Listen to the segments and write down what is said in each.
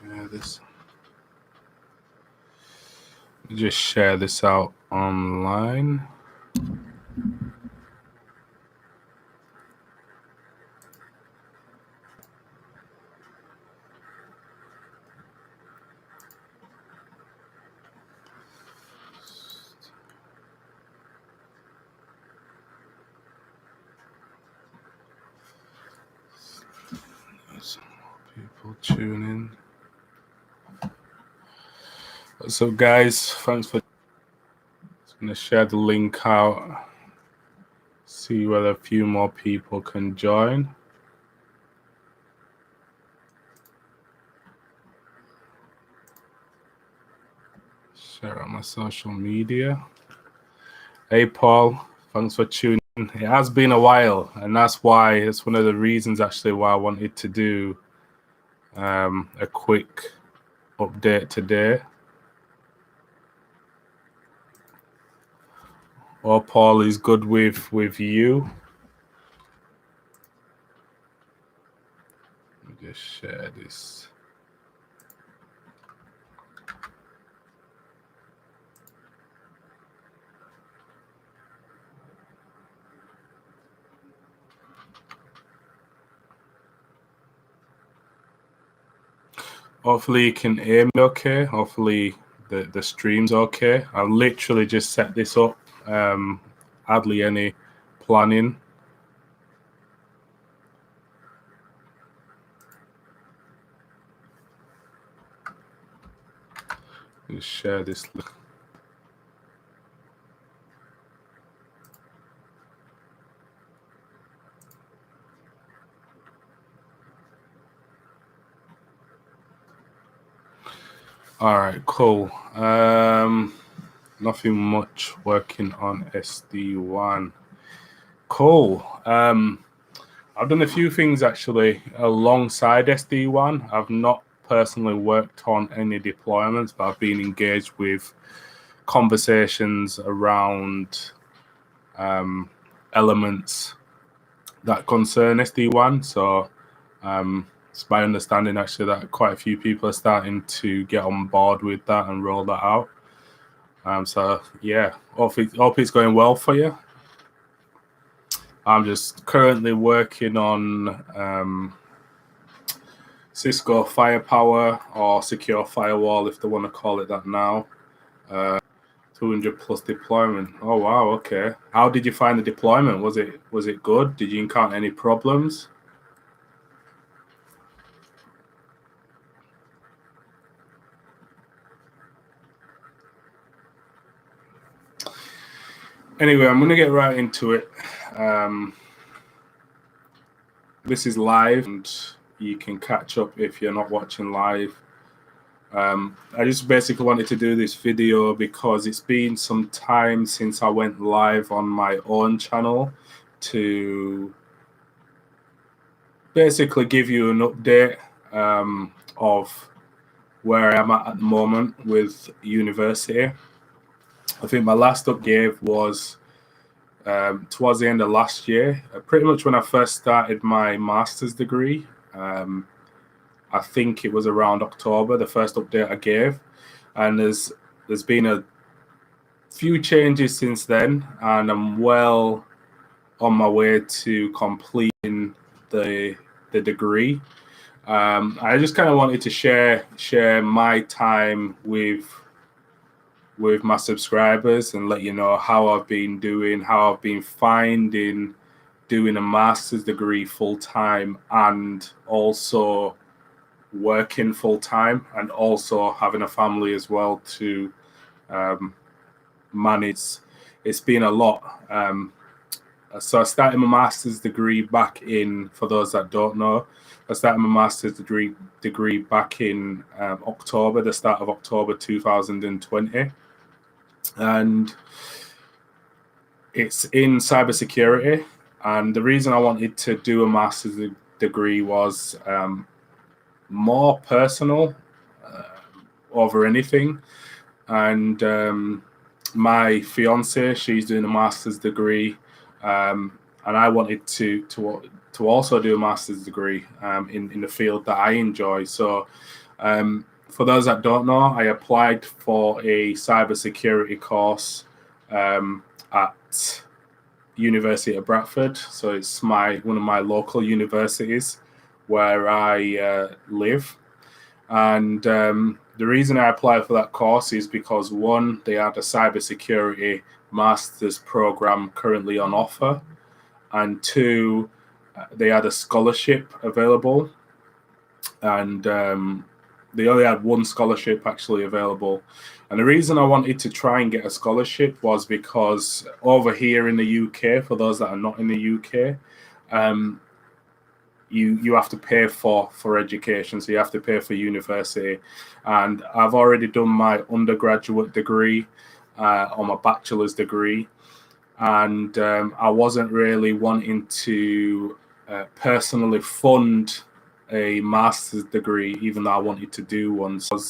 share this. Just share this out online. Some more people tune in. So guys, thanks for just gonna share the link out. See whether a few more people can join. Share on my social media. Hey Paul, thanks for tuning in. It has been a while, and that's why it's one of the reasons actually why I wanted to do a quick update today. Or Paul is good with you. Let me just share this. Hopefully you can hear me okay. Hopefully the stream's okay. I literally just set this up. Hardly any planning. Just share this link. All right, cool. Nothing much working on SD1. Cool. I've done a few things actually alongside SD1. I've not personally worked on any deployments, but I've been engaged with conversations around elements that concern SD1. So it's my understanding actually that quite a few people are starting to get on board with that and roll that out. So yeah, hope it's going well for you. I'm just currently working on Cisco Firepower or Secure Firewall, if they want to call it that now. 200 plus deployment. Oh wow, okay. How did you find the deployment? Was it good? Did you encounter any problems? Anyway, I'm gonna get right into it. This is live, and you can catch up if you're not watching live. I just basically wanted to do this video because it's been some time since I went live on my own channel to basically give you an update of where I am at the moment with university. I think my last update was towards the end of last year, pretty much when I first started my master's degree. I think it was around October, the first update I gave, and there's been a few changes since then, and I'm well on my way to completing the degree. I just kind of wanted to share my time with my subscribers and let you know how I've been doing, how I've been finding doing a master's degree full time and also working full time and also having a family as well to manage. It's been a lot. So I started my master's degree back in, for those that don't know, I started my master's degree back in October, the start of October 2020. And it's in cybersecurity. And the reason I wanted to do a master's degree was more personal over anything. And my fiance, she's doing a master's degree, and I wanted to also do a master's degree in the field that I enjoy. So For those that don't know, I applied for a cybersecurity course at University of Bradford. So it's one of my local universities where I live. And the reason I applied for that course is because, one, they had a cybersecurity master's program currently on offer, and two, they had a scholarship available, and they only had one scholarship actually available. And the reason I wanted to try and get a scholarship was because over here in the UK, for those that are not in the UK, you have to pay for education, so you have to pay for university. And I've already done my undergraduate degree or my bachelor's degree, and I wasn't really wanting to personally fund a master's degree, even though I wanted to do one. So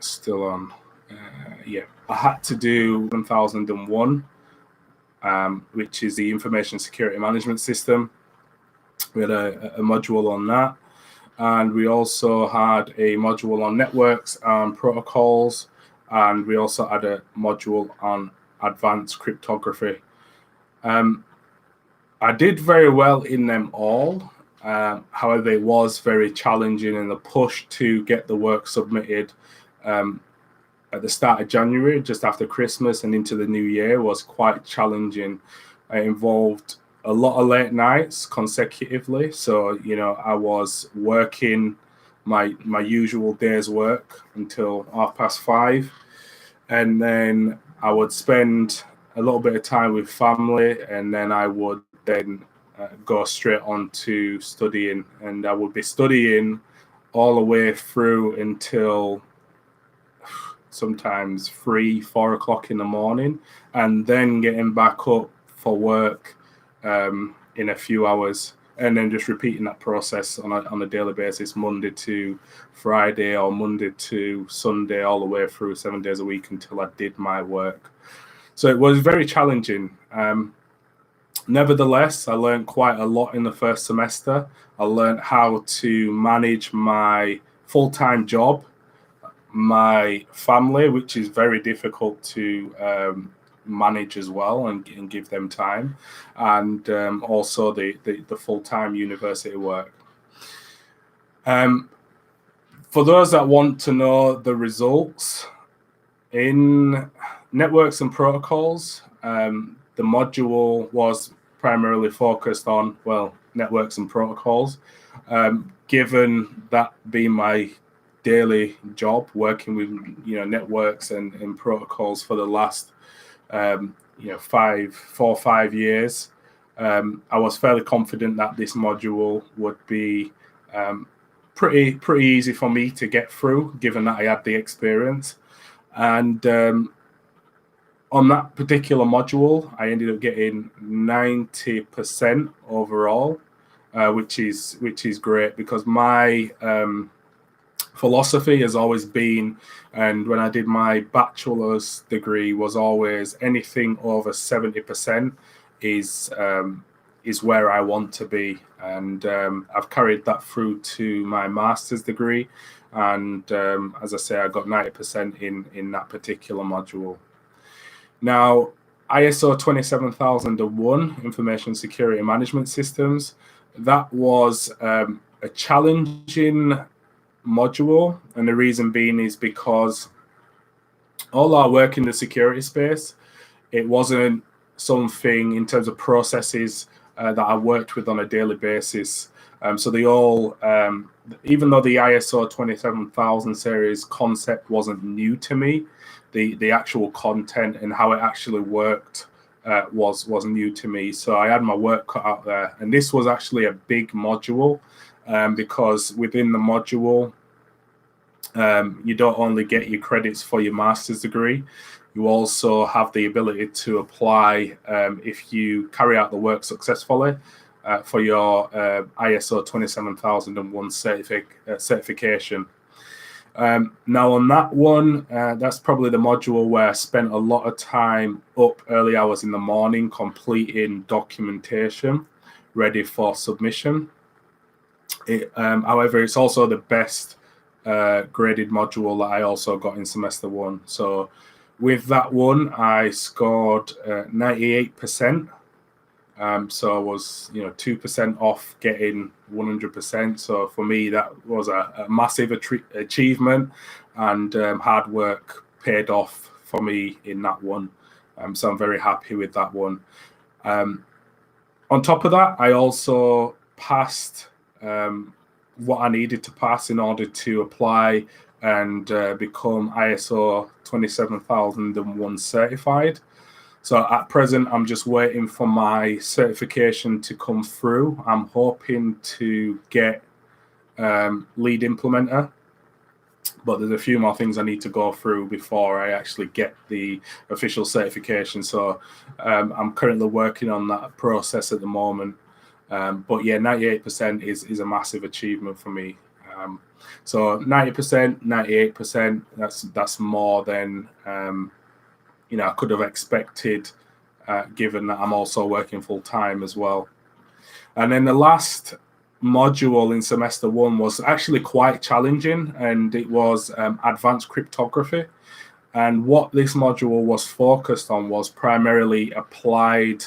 still on. Yeah, I had to do 1001. Which is the information security management system. We had a module on that. And we also had a module on networks and protocols. And we also had a module on advanced cryptography. I did very well in them all. However, it was very challenging, and the push to get the work submitted at the start of January, just after Christmas and into the new year, was quite challenging. It involved a lot of late nights consecutively. So, I was working my usual day's work until 5:30. And then I would spend a little bit of time with family, and then I would then go straight on to studying. And I would be studying all the way through until sometimes 3-4 o'clock in the morning, and then getting back up for work in a few hours, and then just repeating that process on a daily basis, Monday to Friday or Monday to Sunday, all the way through 7 days a week until I did my work. So it was very challenging. Nevertheless, I learned quite a lot in the first semester. I learned how to manage my full-time job, my family, which is very difficult to manage as well, and give them time, and also the full-time university work. For those that want to know the results, in networks and protocols, the module was primarily focused on, networks and protocols, given that being my daily job, working with networks and protocols for the last 4 or 5 years. I was fairly confident that this module would be pretty easy for me to get through, given that I had the experience. And on that particular module, I ended up getting 90% overall, which is great, because my philosophy has always been, and when I did my bachelor's degree, was always anything over 70% is where I want to be. And I've carried that through to my master's degree, and as I say, I got 90% in that particular module. Now, ISO 27001, Information Security Management Systems, that was a challenging module, and the reason being is because all our work in the security space, it wasn't something in terms of processes that I worked with on a daily basis. So they all, even though the ISO 27000 series concept wasn't new to me, the actual content and how it actually worked was new to me. So I had my work cut out there, and this was actually a big module, because within the module, you don't only get your credits for your master's degree, you also have the ability to apply, if you carry out the work successfully, for your ISO 27001 certification. Now on that one, that's probably the module where I spent a lot of time up early hours in the morning completing documentation, ready for submission. However, it's also the best graded module that I also got in semester 1. So with that one, I scored 98%. So I was 2% off getting 100%. So for me, that was a massive achievement, and hard work paid off for me in that one. So I'm very happy with that one. On top of that, I also passed what I needed to pass in order to apply and become ISO 27001 certified. So at present, I'm just waiting for my certification to come through. I'm hoping to get lead implementer, but there's a few more things I need to go through before I actually get the official certification. So I'm currently working on that process at the moment. But yeah, 98% is a massive achievement for me. So 90%, 98%, that's more than I could have expected, given that I'm also working full time as well. And then the last module in semester 1 was actually quite challenging, and it was advanced cryptography. And what this module was focused on was primarily applied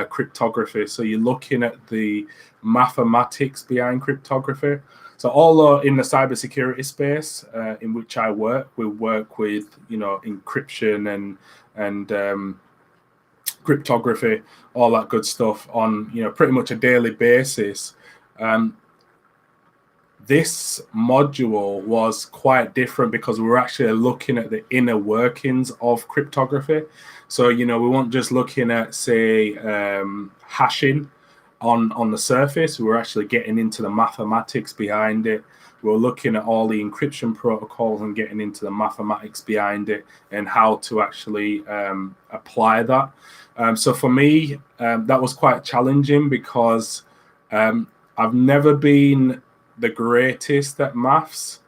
cryptography. So you're looking at the mathematics behind cryptography. So although in the cybersecurity space in which I work, we work with encryption and cryptography, all that good stuff on pretty much a daily basis. This module was quite different because we were actually looking at the inner workings of cryptography. So we weren't just looking at, say, hashing on the surface. We were actually getting into the mathematics behind it. We were looking at all the encryption protocols and getting into the mathematics behind it and how to actually apply that. So for me, that was quite challenging because I've never been the greatest at maths,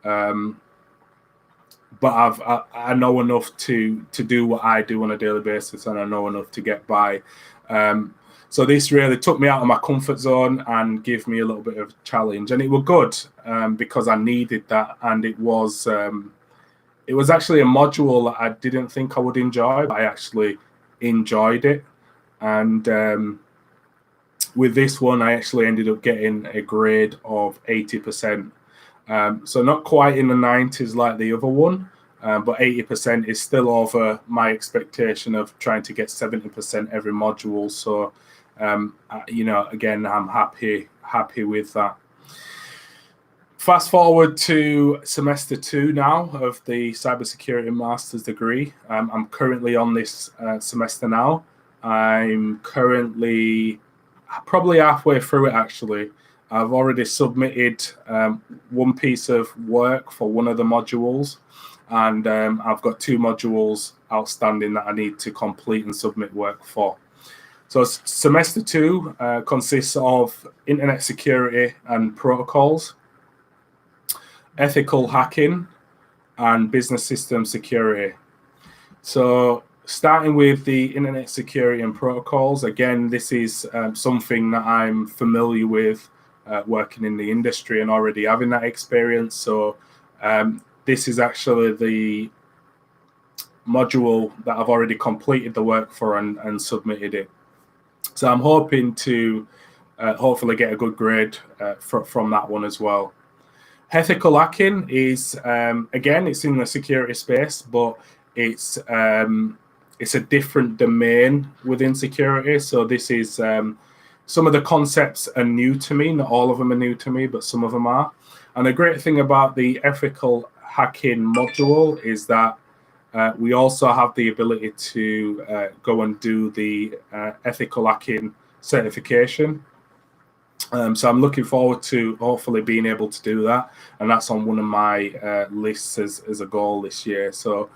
but I know enough to do what I do on a daily basis, and I know enough to get by. So this really took me out of my comfort zone and gave me a little bit of a challenge, and it was good because I needed that. And it was actually a module that I didn't think I would enjoy, but I actually enjoyed it. And with this one, I actually ended up getting a grade of 80%. So not quite in the 90s like the other one, but 80% is still over my expectation of trying to get 70% every module. So, again, I'm happy with that. Fast forward to semester 2 now of the cybersecurity master's degree. I'm currently on this semester now. I'm currently probably halfway through it, actually. I've already submitted one piece of work for one of the modules, and I've got 2 modules outstanding that I need to complete and submit work for. So semester 2 consists of internet security and protocols, ethical hacking, and business system security. So starting with the internet security and protocols, again, this is something that I'm familiar with working in the industry and already having that experience. So this is actually the module that I've already completed the work for and submitted it. So I'm hoping to hopefully get a good grade from that one as well. Ethical hacking is, again, it's in the security space, but it's a different domain within security. So this is some of the concepts are new to me. Not all of them are new to me, but some of them are. And the great thing about the ethical hacking module is that we also have the ability to go and do the ethical hacking certification. So I'm looking forward to hopefully being able to do that. And that's on one of my lists as a goal this year. So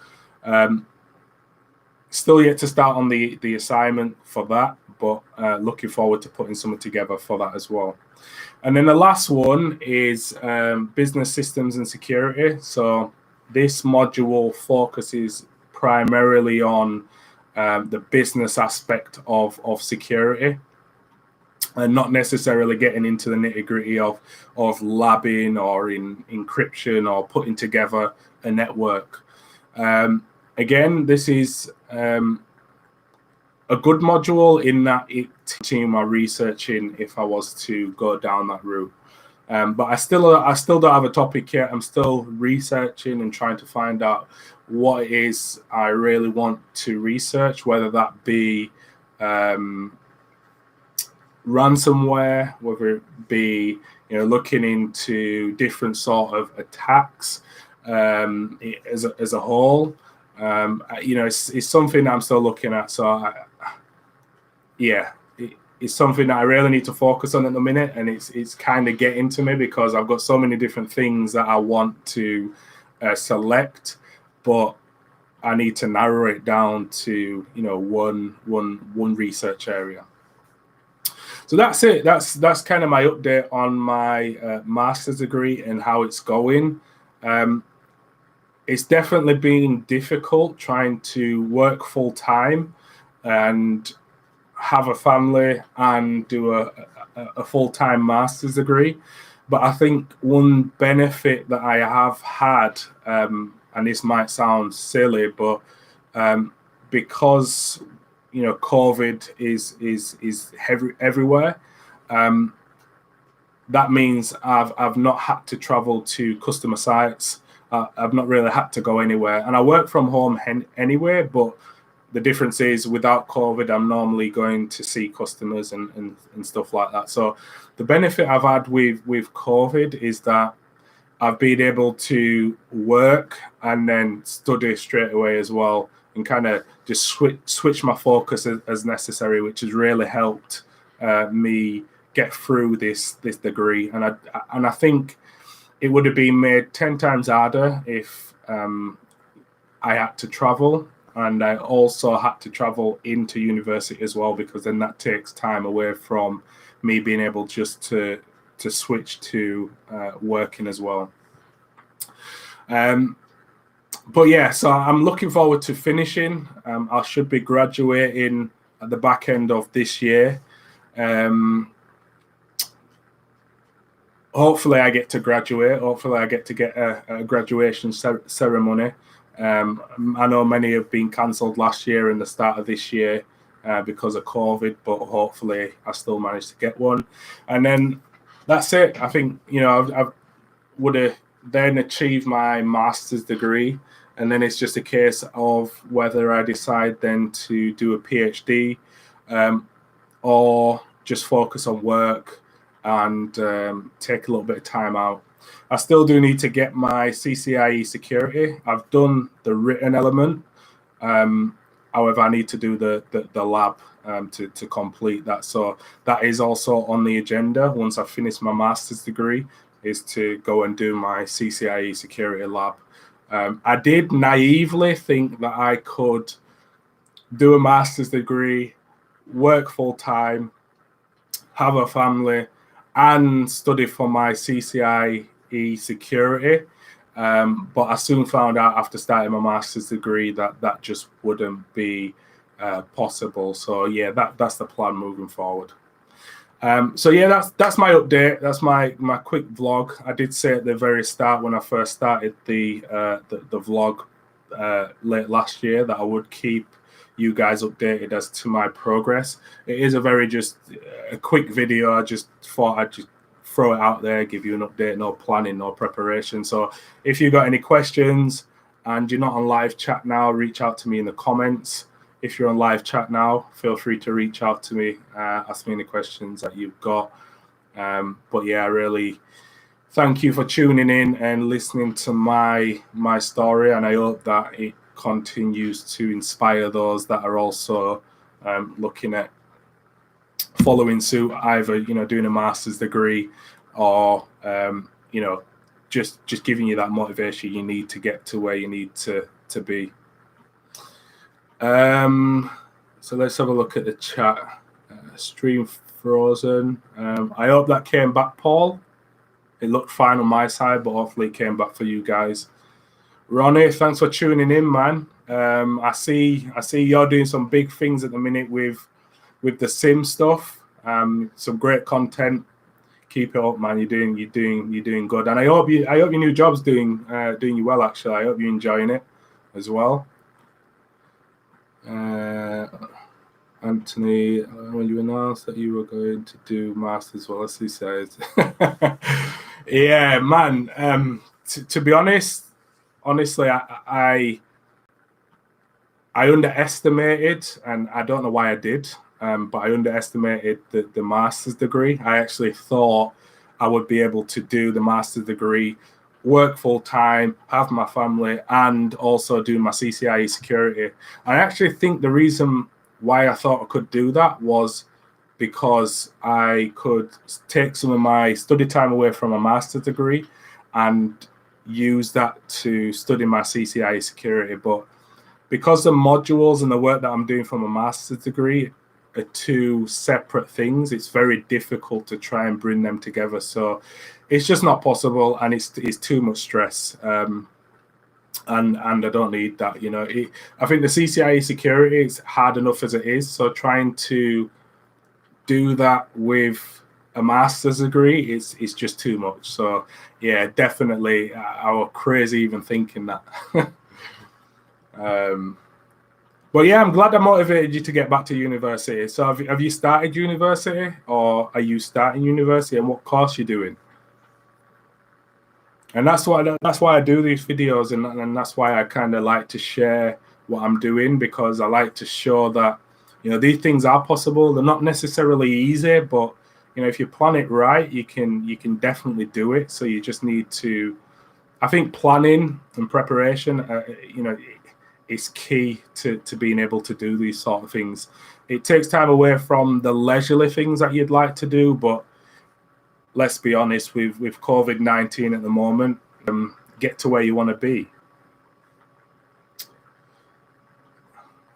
still yet to start on the assignment for that, but looking forward to putting something together for that as well. And then the last one is business systems and security. So this module focuses primarily on the business aspect of security. and not necessarily getting into the nitty-gritty of labbing or in encryption or putting together a network. Again, this is a good module in that it teaches my researching if I was to go down that route. But I still don't have a topic yet. I'm still researching and trying to find out what it is I really want to research, whether that be ransomware, whether it be looking into different sort of attacks as a whole. It's something that I'm still looking at. So it's something that I really need to focus on at the minute, and it's kind of getting to me because I've got so many different things that I want to select, but I need to narrow it down to one research area. So that's it. That's kind of my update on my master's degree and how it's going. It's definitely been difficult trying to work full time and have a family and do a full-time master's degree. But I think one benefit that I have had, and this might sound silly, but because COVID is everywhere, that means I've not had to travel to customer sites. I've not really had to go anywhere, and I work from home anyway. But the difference is, without COVID, I'm normally going to see customers and stuff like that. So the benefit I've had with COVID is that I've been able to work and then study straight away as well, and kind of just switch my focus as necessary, which has really helped me get through this degree. And I think it would have been made 10 times harder if I had to travel. And I also had to travel into university as well, because then that takes time away from me being able just to switch to working as well. But yeah, so I'm looking forward to finishing. I should be graduating at the back end of this year. Hopefully I get to graduate. Hopefully I get to get a graduation ceremony. I know many have been cancelled last year and the start of this year because of COVID, but hopefully I still managed to get one. And then that's it. I think, I would have then achieved my master's degree, and then it's just a case of whether I decide then to do a PhD or just focus on work and take a little bit of time out. I still do need to get my CCIE security. I've done the written element. However, I need to do the lab to complete that. So that is also on the agenda once I finish my master's degree, is to go and do my CCIE security lab. I did naively think that I could do a master's degree, work full time, have a family, and study for my CCIE security. But I soon found out after starting my master's degree that just wouldn't be possible. So yeah, that's the plan moving forward. So yeah, that's my update. That's my quick vlog. I did say at the very start when I first started the vlog late last year that I would keep you guys updated as to my progress. It is a very just a quick video. I just thought I'd just throw it out there, give you an update, no planning, no preparation. So if you got any questions and you're not on live chat now, reach out to me in the comments. If you're on live chat now, feel free to reach out to me, ask me any questions that you've got. But yeah, I really thank you for tuning in and listening to my story, and I hope that it continues to inspire those that are also looking at following suit, either doing a master's degree or just giving you that motivation you need to get to where you need to be. So let's have a look at the chat. Stream frozen. I hope that came back, Paul. It looked fine on my side, but hopefully it came back for you guys. Ronnie, thanks for tuning in, man. I see you're doing some big things at the minute with the sim stuff. Some great content. Keep it up, man. You're doing good, and I hope your new job's doing you well. Actually, I hope you're enjoying it as well. Anthony, when you announced that you were going to do masters, well, as he says, yeah, man. To be honestly, I underestimated, and I don't know why I did, but I underestimated the master's degree. I actually thought I would be able to do the master's degree, work full time, have my family, and also do my CCIE security. I actually think the reason why I thought I could do that was because I could take some of my study time away from a master's degree and use that to study my CCIE security. But because the modules and the work that I'm doing from a master's degree are two separate things, it's very difficult to try and bring them together. So it's just not possible, and it's too much stress. And I don't need that. I think the CCIE security is hard enough as it is. So trying to do that with a master's degree is just too much. So yeah, definitely, I was crazy even thinking that. But yeah, I'm glad I motivated you to get back to university. So have you started university, or are you starting university, and what course you doing? And that's why I do these videos, and that's why I kind of like to share what I'm doing, because I like to show that these things are possible. They're not necessarily easy, but if you plan it right, you can definitely do it. So you just need to, I think, planning and preparation, is key to being able to do these sort of things. It takes time away from the leisurely things that you'd like to do, but let's be honest, with COVID-19 at the moment, get to where you want to be.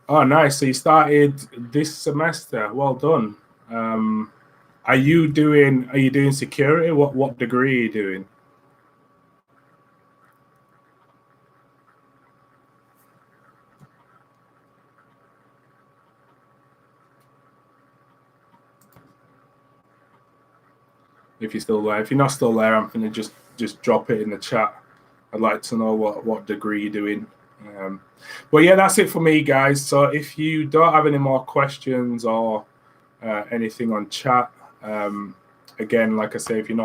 Oh, nice. So you started this semester. Well done. Are you doing security? What degree are you doing? If you're still there. If you're not still there, I'm going to just drop it in the chat. I'd like to know what degree you're doing. But yeah, that's it for me, guys. So if you don't have any more questions or anything on chat, again, like I say, if you're not